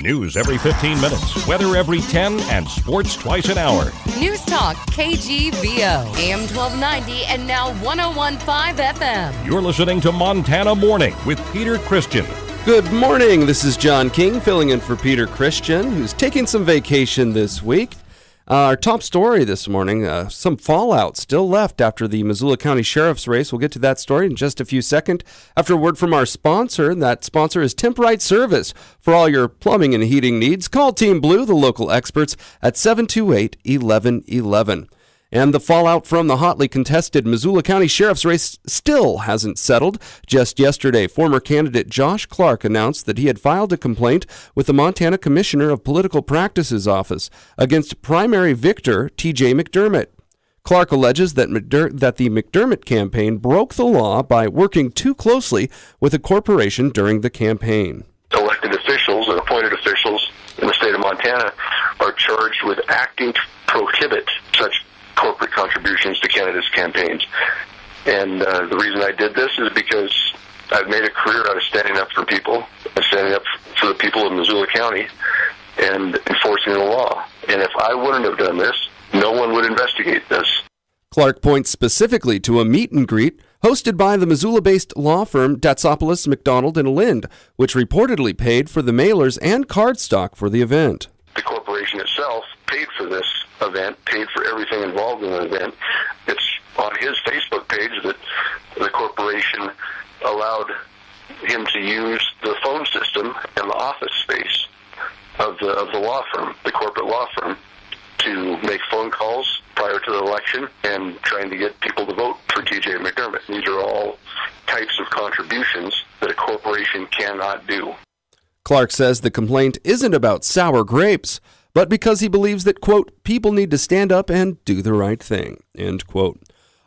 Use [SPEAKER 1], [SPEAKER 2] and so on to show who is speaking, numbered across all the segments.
[SPEAKER 1] News every 15 minutes, weather every 10, and sports twice an hour.
[SPEAKER 2] Newstalk, KGVO, AM 1290 and now 101.5 FM.
[SPEAKER 1] You're listening to Montana Morning with Peter Christian.
[SPEAKER 3] Good morning. This is John King filling in for Peter Christian, who's taking some vacation this week. Our top story this morning, some fallout still left after the Missoula County Sheriff's race. We'll get to that story in just a few seconds after a word from our sponsor. That sponsor is Temp-Right Service. For all your plumbing and heating needs, call Team Blue, the local experts, at 728-1111. And the fallout from the hotly contested Missoula County Sheriff's race still hasn't settled. Just yesterday, former candidate Josh Clark announced that he had filed a complaint with the Montana Commissioner of Political Practices Office against primary victor T.J. McDermott. Clark alleges that the McDermott campaign broke the law by working too closely with a corporation during the campaign.
[SPEAKER 4] Elected officials and appointed officials in the state of Montana are charged with acting to prohibit such corporate contributions to candidates' campaigns. And the reason I did this is because I've made a career out of standing up for people and standing up for the people of Missoula County and enforcing the law. And if I wouldn't have done this, no one would investigate this.
[SPEAKER 3] Clark points specifically to a meet and greet hosted by the Missoula-based law firm Datsopoulos, McDonald & Lind, which reportedly paid for the mailers and cardstock for the event.
[SPEAKER 4] The corporation itself paid for this event, paid for everything involved in the event. It's on his Facebook page that the corporation allowed him to use the phone system and the office space of the law firm, the corporate law firm, to make phone calls prior to the election and trying to get people to vote for T.J. McDermott. These are all types of contributions that a corporation cannot do.
[SPEAKER 3] Clark says the complaint isn't about sour grapes, but because he believes that, quote, people need to stand up and do the right thing, end quote.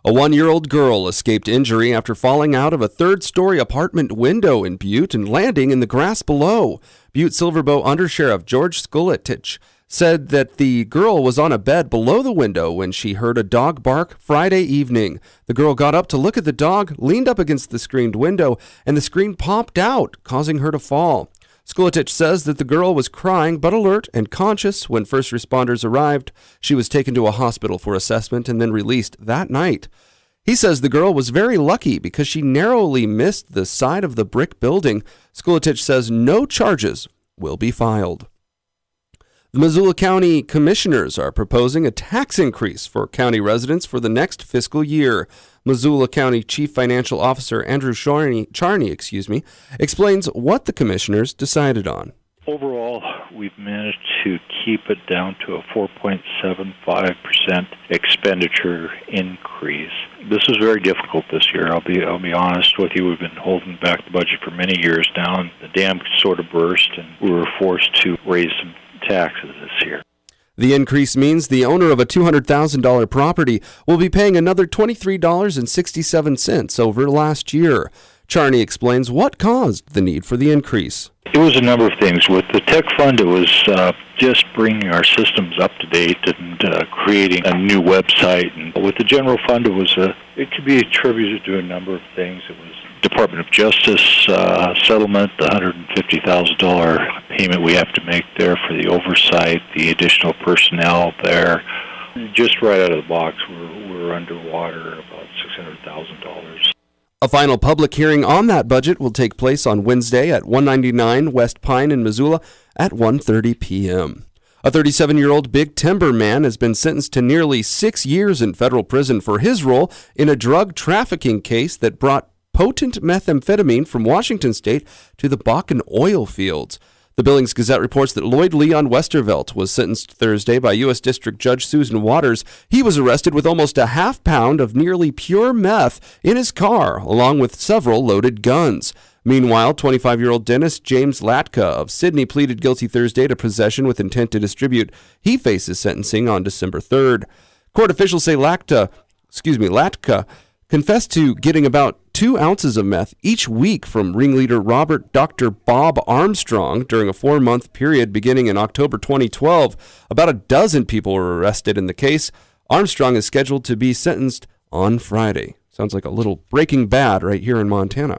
[SPEAKER 3] A 1-year-old girl escaped injury after falling out of a third-story apartment window in Butte and landing in the grass below. Butte Silverbow Undersheriff George Skulitich said that the girl was on a bed below the window when she heard a dog bark Friday evening. The girl got up to look at the dog, leaned up against the screened window, and the screen popped out, causing her to fall. Skulitich says that the girl was crying but alert and conscious when first responders arrived. She was taken to a hospital for assessment and then released that night. He says the girl was very lucky because she narrowly missed the side of the brick building. Skulitich says no charges will be filed. The Missoula County Commissioners are proposing a tax increase for county residents for the next fiscal year. Missoula County Chief Financial Officer Andrew Charney, explains what the commissioners decided on.
[SPEAKER 5] Overall, we've managed to keep it down to a 4.75% expenditure increase. This was very difficult this year. I'll be honest with you. We've been holding back the budget for many years now, and the dam sort of burst, and we were forced to raise some taxes this year.
[SPEAKER 3] The increase means the owner of a $200,000 property will be paying another $23.67 over last year. Charney explains what caused the need for the increase.
[SPEAKER 5] It was a number of things. With the tech fund, it was just bringing our systems up to date and creating a new website. And with the general fund, it could be attributed to a number of things. It was Department of Justice settlement, the $150,000 payment we have to make there for the oversight, the additional personnel there. Just right out of the box, we're underwater about $600,000.
[SPEAKER 3] A final public hearing on that budget will take place on Wednesday at 199 West Pine in Missoula at 1:30 p.m. A 37-year-old Big Timber man has been sentenced to nearly 6 years in federal prison for his role in a drug trafficking case that brought potent methamphetamine from Washington state to the Bakken oil fields. The Billings Gazette reports that Lloyd Leon Westervelt was sentenced Thursday by U.S. District Judge Susan Waters. He was arrested with almost a half pound of nearly pure meth in his car, along with several loaded guns. Meanwhile, 25-year-old Dennis James Latka of Sydney pleaded guilty Thursday to possession with intent to distribute. He faces sentencing on December 3rd. Court officials say Latka confessed to getting about 2 ounces of meth each week from ringleader Robert Dr. Bob Armstrong during a 4-month period beginning in October 2012. About a dozen people were arrested in the case. Armstrong is scheduled to be sentenced on Friday. Sounds like a little Breaking Bad right here in Montana.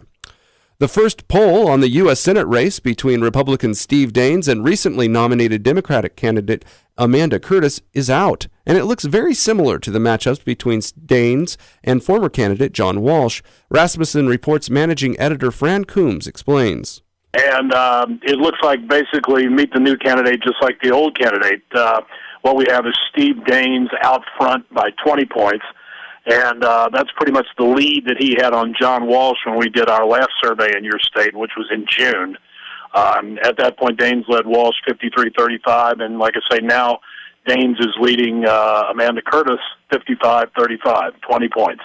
[SPEAKER 3] The first poll on the U.S. Senate race between Republican Steve Daines and recently nominated Democratic candidate Amanda Curtis is out, and it looks very similar to the matchups between Daines and former candidate John Walsh. Rasmussen Report's managing editor Fran Coombs explains.
[SPEAKER 6] And it looks like basically meet the new candidate just like the old candidate. What we have is Steve Daines out front by 20 points. And that's pretty much the lead that he had on John Walsh when we did our last survey in your state, which was in June. At that point, Daines led Walsh 53-35, and like I say, now Daines is leading Amanda Curtis 55-35, 20 points.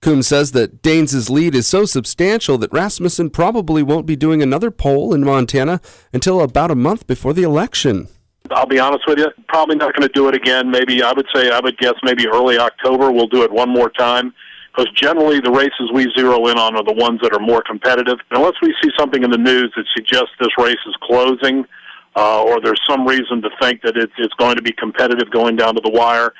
[SPEAKER 3] Coombs says that Daines' lead is so substantial that Rasmussen probably won't be doing another poll in Montana until about a month before the election.
[SPEAKER 6] I'll be honest with you, probably not going to do it again. Maybe I would guess maybe early October we'll do it one more time, because generally the races we zero in on are the ones that are more competitive. Unless we see something in the news that suggests this race is closing, or there's some reason to think that it's going to be competitive going down to the wire,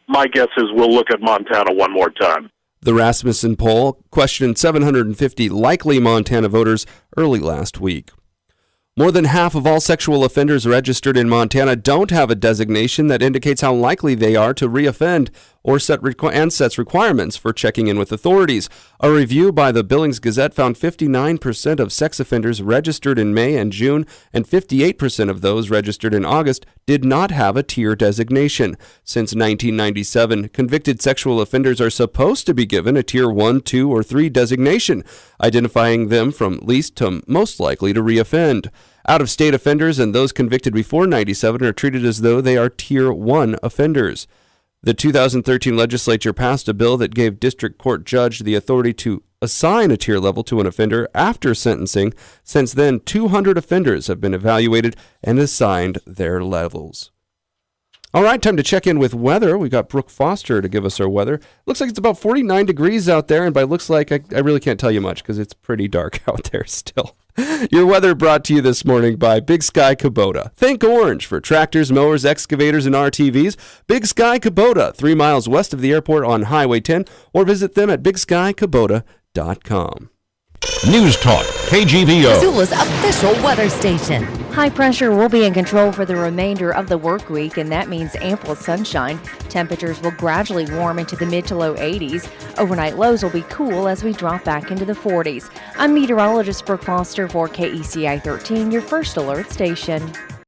[SPEAKER 6] my guess is we'll look at Montana one more time.
[SPEAKER 3] The Rasmussen poll questioned 750 likely Montana voters early last week. More than half of all sexual offenders registered in Montana don't have a designation that indicates how likely they are to reoffend or sets requirements for checking in with authorities. A review by the Billings Gazette found 59% of sex offenders registered in May and June and 58% of those registered in August did not have a tier designation. Since 1997, convicted sexual offenders are supposed to be given a Tier 1, 2, or 3 designation, identifying them from least to most likely to reoffend. Out-of-state offenders and those convicted before 97 are treated as though they are Tier 1 offenders. The 2013 legislature passed a bill that gave district court judge the authority to assign a tier level to an offender after sentencing. Since then, 200 offenders have been evaluated and assigned their levels. All right, time to check in with weather. We got Brooke Foster to give us our weather. Looks like it's about 49 degrees out there, and by looks like, I really can't tell you much because it's pretty dark out there still. Your weather brought to you this morning by Big Sky Kubota. Think orange for tractors, mowers, excavators, and RTVs. Big Sky Kubota, 3 miles west of the airport on Highway 10, or visit them at BigSkyKubota.com.
[SPEAKER 1] Newstalk, KGVO.
[SPEAKER 2] Missoula's official weather station.
[SPEAKER 7] High pressure will be in control for the remainder of the work week, and that means ample sunshine. Temperatures will gradually warm into the mid to low 80s. Overnight lows will be cool as we drop back into the 40s. I'm meteorologist Brooke Foster for KECI 13, your first alert station.